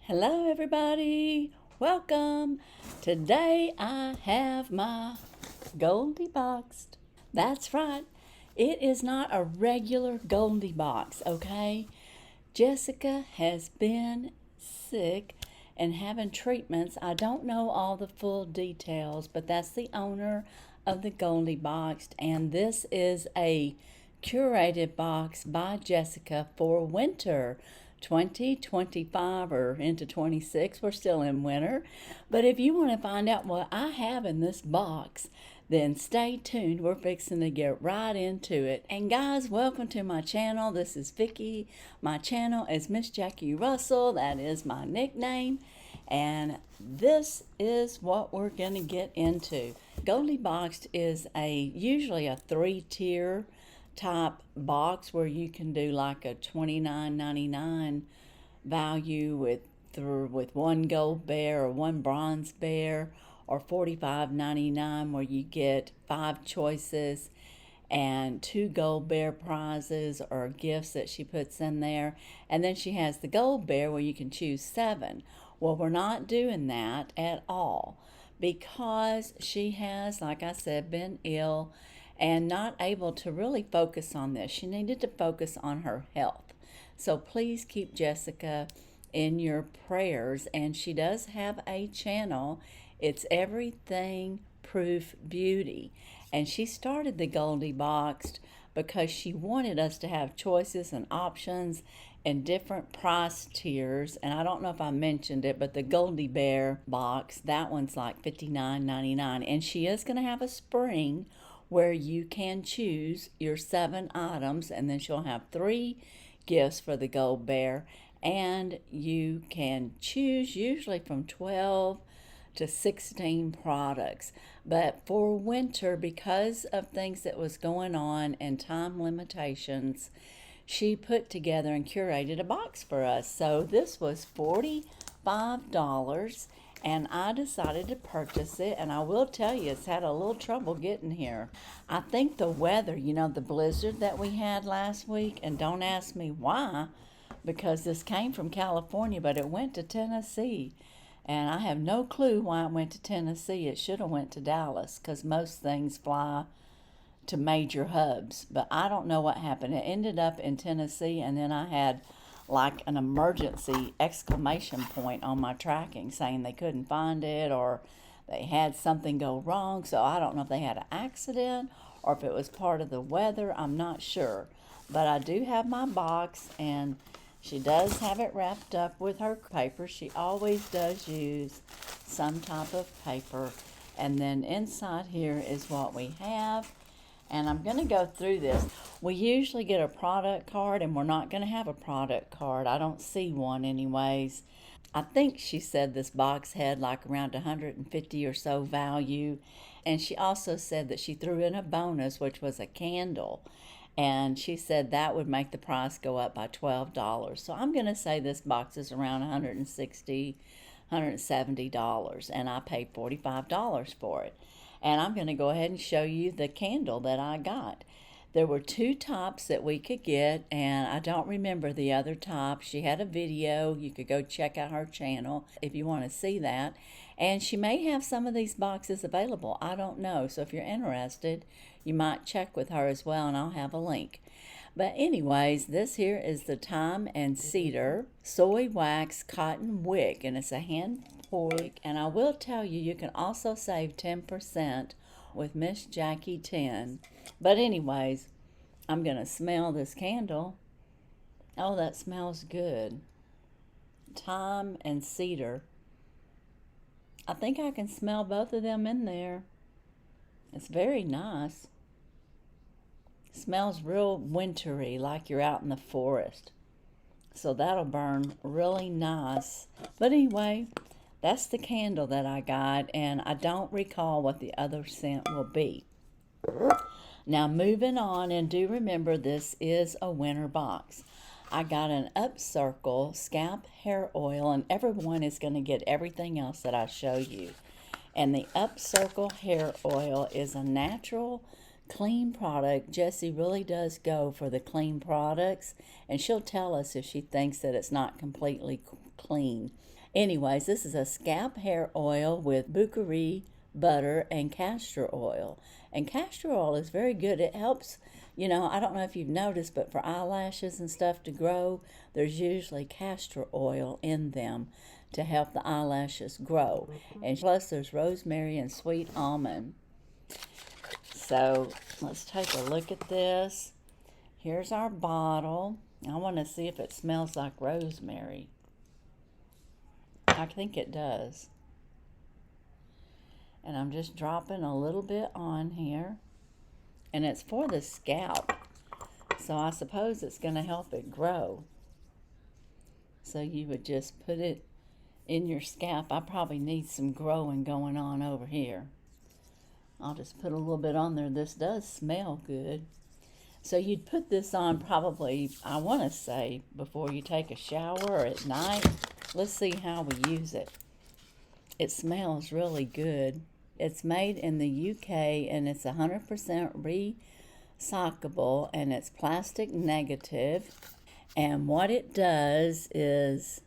Hello everybody, welcome. Today I have my Goldie Boxed. That's right, it is not a regular Goldie Box, okay? Jessica has been sick and having treatments. I don't know all the full details, but that's the owner of the Goldie Boxed, and this is a curated box by Jessica for winter 2025 or into 26. We're still in winter. But if you want to find out what I have in this box, then stay tuned. We're fixing to get right into it. And guys, welcome to my channel. This is Vicky. My channel is Miss Jackie Russell. That is my nickname. And this is what we're going to get into. Goldie Boxed is usually a 3-tier type box where you can do like a $29.99 value with one gold bear or one bronze bear, or $45.99 where you get 5 choices and 2 gold bear prizes or gifts that she puts in there. And then she has the gold bear where you can choose 7. Well, we're not doing that at all because she has, like I said, been ill and not able to really focus on this. She needed to focus on her health. So please keep Jessica in your prayers. And she does have a channel. It's Everything Proof Beauty. And she started the Goldie Boxed because she wanted us to have choices and options and different price tiers. And I don't know if I mentioned it, but the Goldie Bear box, that one's like $59.99. And she is going to have a spring where you can choose your 7 items, and then she'll have 3 gifts for the gold bear, and you can choose usually from 12 to 16 products. But for winter, because of things that was going on and time limitations, she put together and curated a box for us. So this was $45, and I decided to purchase it. And I will tell you, it's had a little trouble getting here. I think the weather, the blizzard that we had last week, and don't ask me why, because this came from California, but it went to Tennessee. And I have no clue why it went to Tennessee. It should have went to Dallas, because most things fly to major hubs. But I don't know what happened. It ended up in Tennessee, and then I had like an emergency exclamation point on my tracking saying they couldn't find it or they had something go wrong. So I don't know if they had an accident or if it was part of the weather. I'm not sure. But I do have my box, and she does have it wrapped up with her paper. She always does use some type of paper. And then inside here is what we have. And I'm going to go through this. We usually get a product card, and we're not going to have a product card. I don't see one anyways. I think she said this box had like around 150 or so value. And she also said that she threw in a bonus, which was a candle. And she said that would make the price go up by $12. So I'm going to say this box is around $160, $170. And I paid $45 for it. And I'm going to go ahead and show you the candle that I got. There were 2 tops that we could get, and I don't remember the other top. She had a video. You could go check out her channel if you want to see that. And she may have some of these boxes available. I don't know. So if you're interested, you might check with her as well, and I'll have a link. But anyways, this here is the Thyme and Cedar Soy Wax Cotton Wick, and it's a hand poured. And I will tell you, you can also save 10% with Miss Jackie 10. But anyways, I'm going to smell this candle. Oh, that smells good. Thyme and Cedar. I think I can smell both of them in there. It's very nice. Smells real wintry, like you're out in the forest. So that'll burn really nice. But anyway, that's the candle that I got, and I don't recall what the other scent will be. Now moving on, and do remember this is a winter box. I got an Upcircle scalp hair oil, and everyone is going to get everything else that I show you. And the Upcircle hair oil is a natural clean product. Jessie really does go for the clean products, and she'll tell us if she thinks that it's not completely clean. Anyways, this is a scalp hair oil with Bouquerie butter and castor oil. And castor oil is very good. It helps, I don't know if you've noticed, but for eyelashes and stuff to grow, there's usually castor oil in them to help the eyelashes grow. And plus there's rosemary and sweet almond. So let's take a look at this. Here's our bottle. I want to see if it smells like rosemary. I think it does. And I'm just dropping a little bit on here. And it's for the scalp. So I suppose it's going to help it grow. So you would just put it in your scalp. I probably need some growing going on over here. I'll just put a little bit on there. This does smell good. So you'd put this on probably, I want to say, before you take a shower or at night. Let's see how we use it. It smells really good. It's made in the UK and it's 100% recyclable and it's plastic negative. And what it does is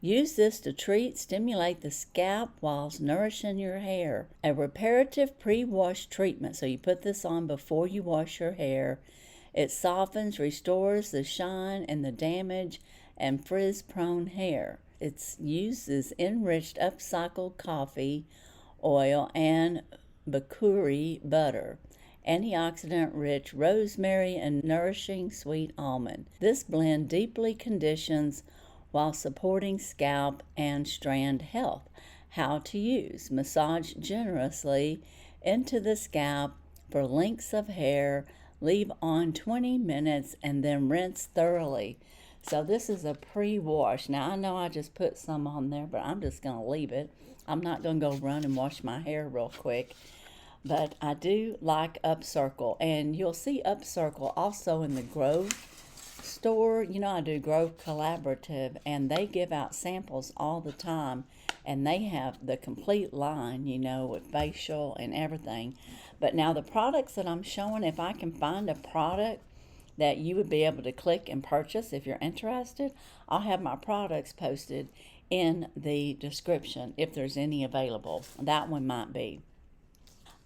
use this to treat, stimulate the scalp whilst nourishing your hair. A reparative pre-wash treatment. So you put this on before you wash your hair. It softens, restores the shine and the damaged and frizz-prone hair. It uses enriched upcycled coffee oil and Bouquerie butter, antioxidant-rich rosemary, and nourishing sweet almond. This blend deeply conditions while supporting scalp and strand health. How to use. Massage generously into the scalp for lengths of hair. Leave on 20 minutes and then rinse thoroughly. So this is a pre-wash. Now I know I just put some on there, but I'm just going to leave it. I'm not going to go run and wash my hair real quick. But I do like Upcircle. And you'll see Upcircle also in the Grove store. I do Grove Collaborative. And they give out samples all the time. And they have the complete line, with facial and everything. But now the products that I'm showing, if I can find a product that you would be able to click and purchase if you're interested, I'll have my products posted in the description if there's any available. That one might be.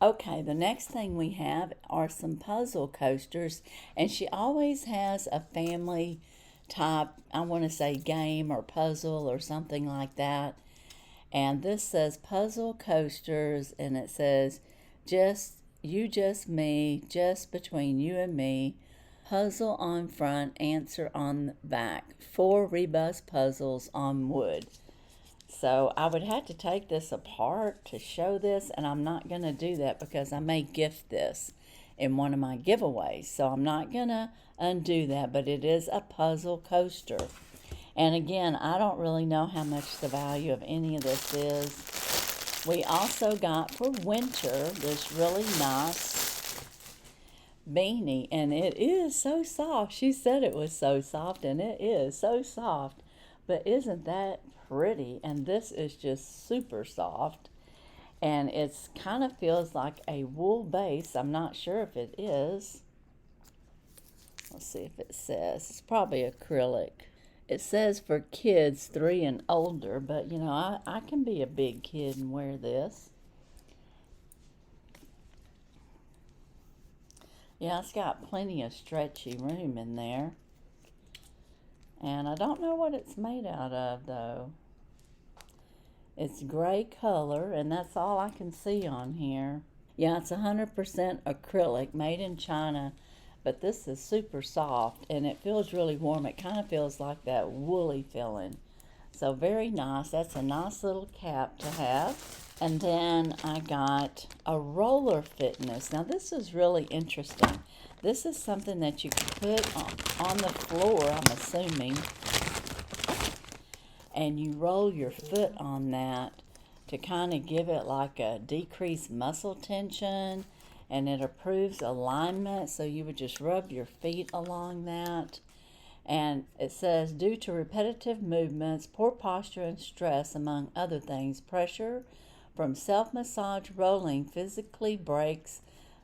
Okay, the next thing we have are some puzzle coasters, and she always has a family type, I want to say game or puzzle or something like that. And this says puzzle coasters, and it says just me, just between you and me. Puzzle on front, answer on the back. 4 rebus puzzles on wood. So I would have to take this apart to show this, and I'm not going to do that because I may gift this in one of my giveaways. So I'm not going to undo that, but it is a puzzle coaster. And again, I don't really know how much the value of any of this is. We also got for winter this really nice beanie, and it is so soft. She said it was so soft, and it is so soft. But isn't that pretty? And this is just super soft, and it's kind of feels like a wool base. I'm not sure if it is. Let's see if it says. It's probably acrylic. It says for kids 3 and older, but I can be a big kid and wear this. Yeah, it's got plenty of stretchy room in there. And I don't know what it's made out of, though. It's gray color, and that's all I can see on here. Yeah, it's 100% acrylic, made in China. But this is super soft, and it feels really warm. It kind of feels like that woolly feeling. So very nice. That's a nice little cap to have. And then I got a roller fitness. Now this is really interesting. This is something that you can put on the floor, I'm assuming. And you roll your foot on that to kind of give it like a decreased muscle tension. And it improves alignment. So you would just rub your feet along that. And it says, due to repetitive movements, poor posture and stress, among other things, pressure from self-massage rolling physically breaks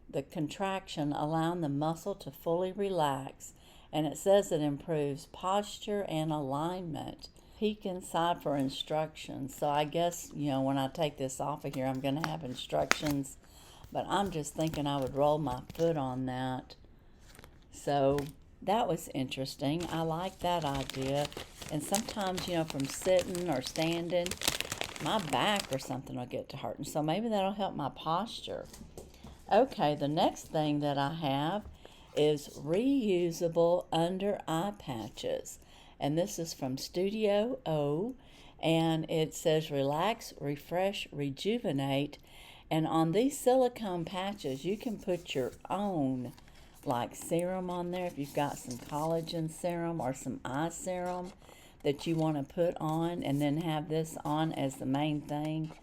the contraction, allowing the muscle to fully relax. And it says it improves posture and alignment. peek inside for instructions. So I guess, you know, when I take this off of here, I'm going to have instructions. But I'm just thinking I would roll my foot on that. So that was interesting. I like that idea. And sometimes, you know, from sitting or standing, my back or something will get to hurting. So maybe that'll help my posture. Okay, the next thing that I have is reusable under eye patches. And this is from Studio O. And it says relax, refresh, rejuvenate. And on these silicone patches, you can put your own like serum on there. If you've got some collagen serum or some eye serum that you want to put on and then have this on as the main thing,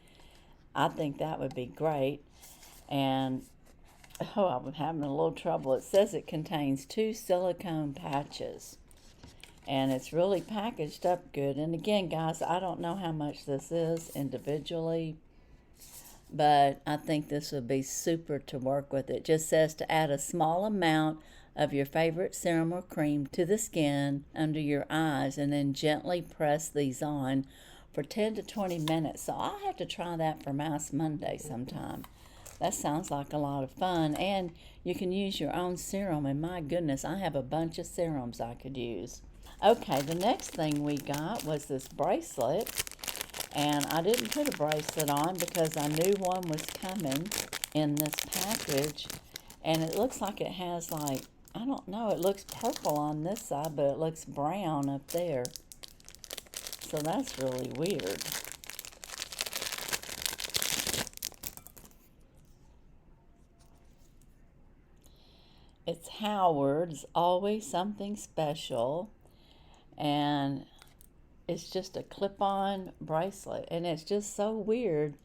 I think that would be great. And oh, I'm having a little trouble. It says it contains 2 silicone patches. And it's really packaged up good. And again, guys, I don't know how much this is individually, but I think this would be super to work with. It just says to add a small amount of your favorite serum or cream to the skin under your eyes and then gently press these on for 10 to 20 minutes. So I'll have to try that for Mouse Monday sometime. That sounds like a lot of fun. And you can use your own serum. And my goodness, I have a bunch of serums I could use. Okay, the next thing we got was this bracelet. And I didn't put a bracelet on because I knew one was coming in this package. And it looks like it has like, I don't know, it looks purple on this side, but it looks brown up there. So that's really weird. It's Howard's Always Something Special. And it's just a clip-on bracelet. And it's just so weird.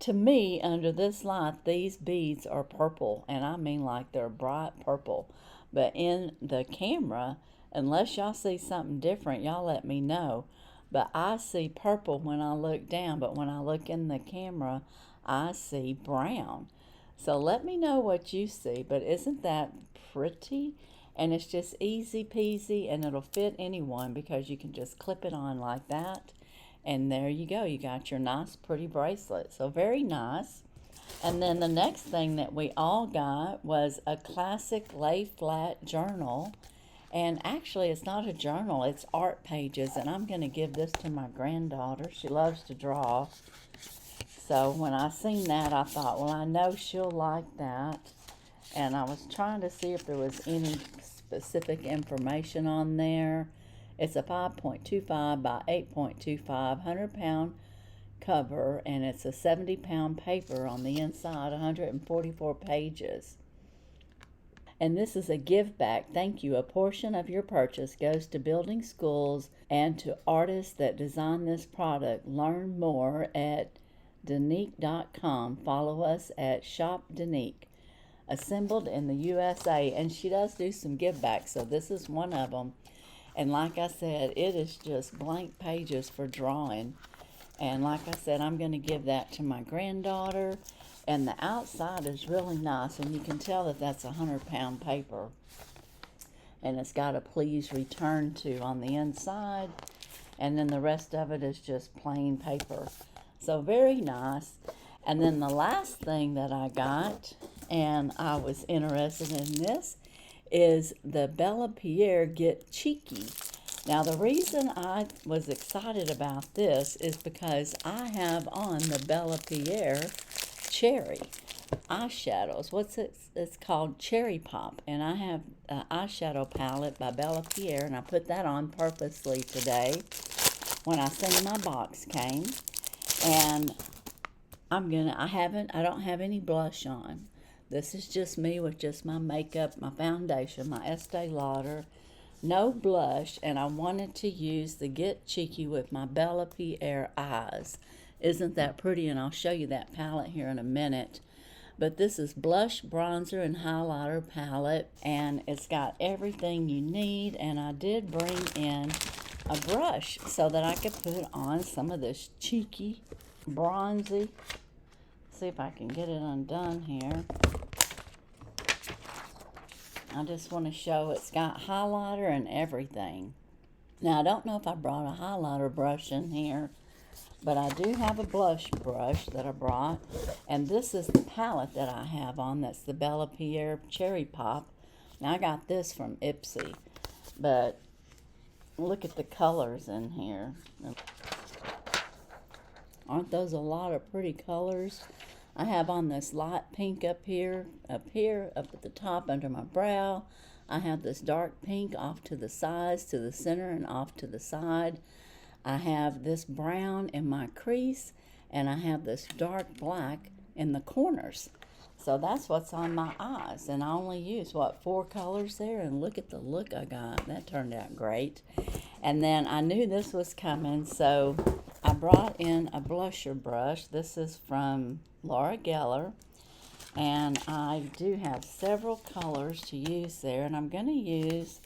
To me, under this light, these beads are purple. And I mean like they're bright purple. But in the camera, unless y'all see something different, y'all let me know. But I see purple when I look down. But when I look in the camera, I see brown. So let me know what you see. But isn't that pretty? And it's just easy peasy, and it'll fit anyone because you can just clip it on like that. And there you go. You got your nice, pretty bracelet. So very nice. And then the next thing that we all got was a classic lay flat journal. And actually, it's not a journal. It's art pages. And I'm going to give this to my granddaughter. She loves to draw. So when I seen that, I thought, well, I know she'll like that. And I was trying to see if there was any specific information on there. It's a 5.25 by 8.25 100-pound cover, and it's a 70-pound paper on the inside, 144 pages. And this is a give back. Thank you. A portion of your purchase goes to building schools and to artists that design this product. Learn more at Danique.com. Follow us at Shop Danique. Assembled in the USA. And she does do some give back, so this is one of them. And like I said, it is just blank pages for drawing. And like I said, I'm going to give that to my granddaughter. And the outside is really nice, and you can tell that that's a 100-pound paper. And it's got a please return to on the inside. And then the rest of it is just plain paper. So very nice. And then the last thing that I got, and I was interested in this, is the Bellapierre Get Cheeky. Now the reason I was excited about this is because I have on the Bellapierre Cherry eyeshadows. What's it? It's called Cherry Pop. And I have an eyeshadow palette by Bellapierre, and I put that on purposely today when I seen my box came. And I don't have any blush on. This is just me with just my makeup, my foundation, my Estee Lauder, no blush, and I wanted to use the Get Cheeky with my Bellapierre eyes. Isn't that pretty? And I'll show you that palette here in a minute. But this is blush, bronzer, and highlighter palette, and it's got everything you need. And I did bring in a brush so that I could put on some of this cheeky bronzy. See if I can get it undone here. I just want to show it's got highlighter and everything. Now, I don't know if I brought a highlighter brush in here, but I do have a blush brush that I brought. And this is the palette that I have on. That's the Bellapierre Cherry Pop. Now, I got this from Ipsy, but look at the colors in here. Aren't those a lot of pretty colors? I have on this light pink up here, up at the top under my brow. I have this dark pink off to the sides, to the center, and off to the side. I have this brown in my crease, and I have this dark black in the corners. So that's what's on my eyes. And I only use, what, 4 colors there? And look at the look I got. That turned out great. And then I knew this was coming, so I brought in a blusher brush. This is from Laura Geller. And I do have several colors to use there. And I'm going to use,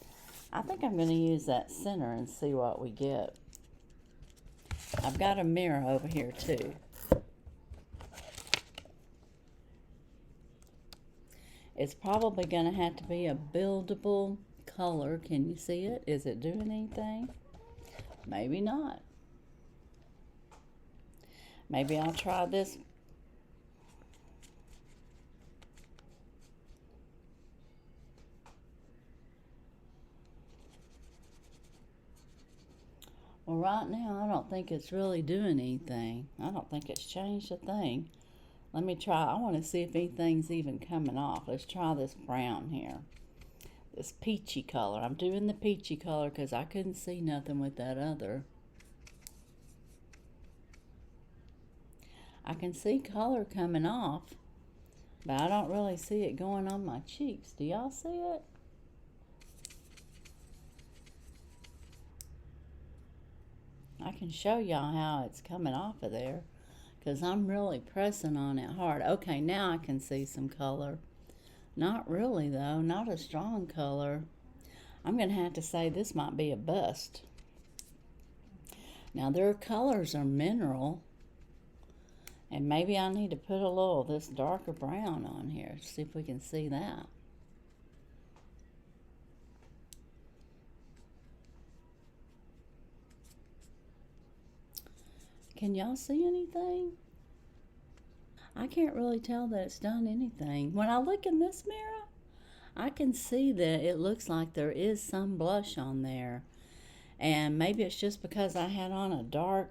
I think I'm going to use that center and see what we get. I've got a mirror over here too. It's probably going to have to be a buildable color. Can you see it? Is it doing anything? Maybe not. Maybe I'll try this. Well, right now, I don't think it's really doing anything. I don't think it's changed a thing. Let me try. I want to see if anything's even coming off. Let's try this brown here. This peachy color. I'm doing the peachy color because I couldn't see nothing with that other. I can see color coming off, but I don't really see it going on my cheeks. Do y'all see it? I can show y'all how it's coming off of there because I'm really pressing on it hard. Okay, now I can see some color. Not really, though. Not a strong color. I'm going to have to say this might be a bust. Now, their colors are mineral. And maybe I need to put a little of this darker brown on here. See if we can see that. Can y'all see anything? I can't really tell that it's done anything. When I look in this mirror, I can see that it looks like there is some blush on there. And maybe it's just because I had on a dark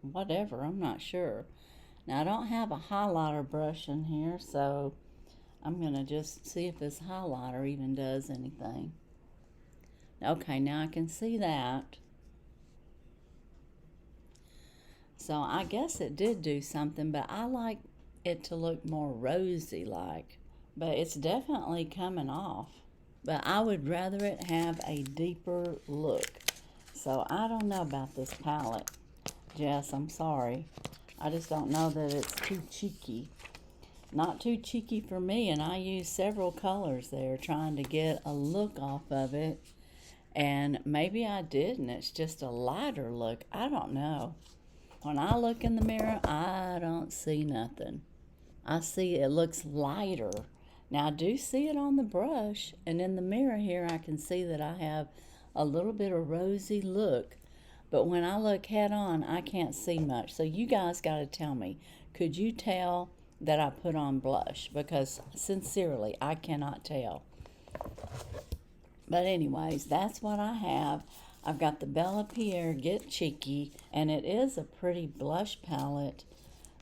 whatever, I'm not sure. Now, I don't have a highlighter brush in here, so I'm going to just see if this highlighter even does anything. Okay, now I can see that. So I guess it did do something, but I like it to look more rosy-like. But it's definitely coming off. But I would rather it have a deeper look. So I don't know about this palette, Jess, I'm sorry. I just don't know that it's too cheeky. Not too cheeky for me, and I used several colors there trying to get a look off of it. And maybe I did, and it's just a lighter look. I don't know. When I look in the mirror, I don't see nothing. I see it looks lighter. Now, I do see it on the brush, and in the mirror here, I can see that I have a little bit of rosy look. But when I look head on, I can't see much. So you guys got to tell me, could you tell that I put on blush? Because sincerely, I cannot tell. But anyways, that's what I have. I've got the Bellapierre Get Cheeky, and it is a pretty blush palette,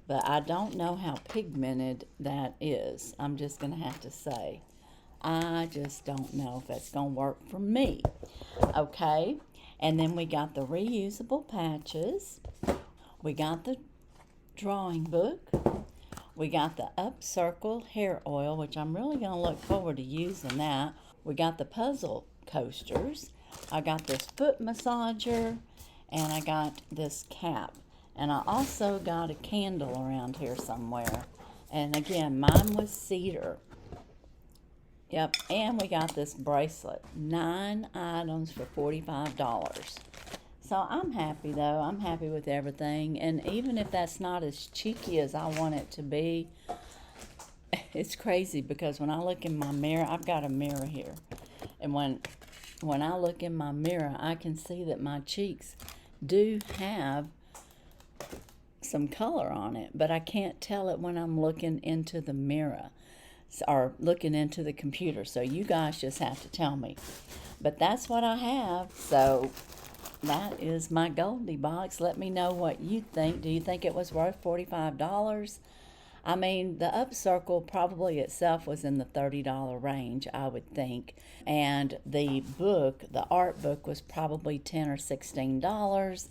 but I don't know how pigmented that is. I'm just going to have to say. I just don't know if that's going to work for me. Okay, and then we got the reusable patches. We got the drawing book. We got the Up Circle hair oil, which I'm really going to look forward to using that. We got the puzzle coasters. I got this foot massager, and I got this cap. And I also got a candle around here somewhere. And again, mine was cedar. Yep, and we got this bracelet. 9 items for $45. So I'm happy, though. I'm happy with everything. And even if that's not as cheeky as I want it to be, it's crazy because when I look in my mirror, I've got a mirror here. And when when I look in my mirror, I can see that my cheeks do have some color on it, but I can't tell it when I'm looking into the mirror or looking into the computer. So you guys just have to tell me. But that's what I have. So that is my Goldie box. Let me know what you think. Do you think it was worth $45? I mean, the up circle probably itself was in the $30 range, I would think. And the book, the art book, was probably $10 or $16.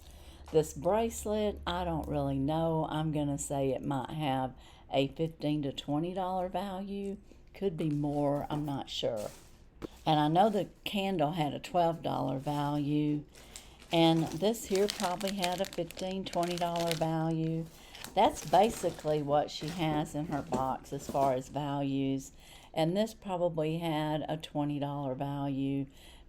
This bracelet, I don't really know. I'm going to say it might have a $15 to $20 value. Could be more, I'm not sure. And I know the candle had a $12 value. And this here probably had a $15, $20 value. That's basically what she has in her box as far as values. And this probably had a $20 value,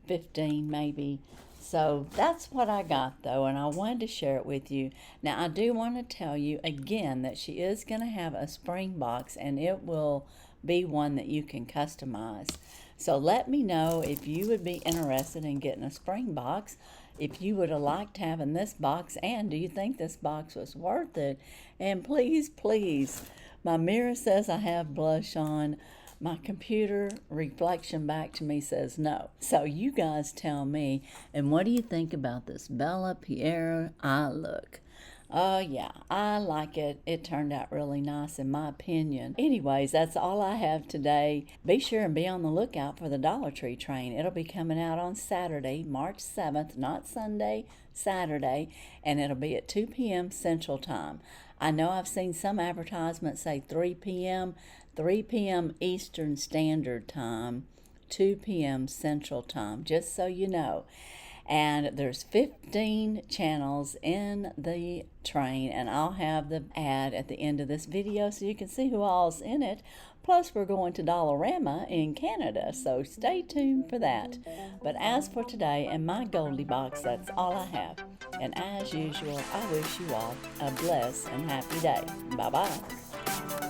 15 maybe. So that's what I got though, and I wanted to share it with you. Now I do want to tell you again that she is going to have a spring box, and it will be one that you can customize. So let me know if you would be interested in getting a spring box, if you would have liked having this box, and do you think this box was worth it? And please, please, my mirror says I have blush on. My computer reflection back to me says no. So you guys tell me, and what do you think about this Bellapierre eye look? Oh yeah, I like it. It turned out really nice in my opinion. Anyways, that's all I have today. Be sure and be on the lookout for the Dollar Tree train. It'll be coming out on Saturday, March 7th, not Sunday, Saturday, and it'll be at 2 p.m. Central Time. I know I've seen some advertisements say 3 p.m., 3 p.m. Eastern Standard Time, 2 p.m. Central Time, just so you know. And there's 15 channels in the train, and I'll have the ad at the end of this video so you can see who all's in it. Plus, we're going to Dollarama in Canada, so stay tuned for that. But as for today and my Goldie box, that's all I have. And as usual, I wish you all a blessed and happy day. Bye-bye.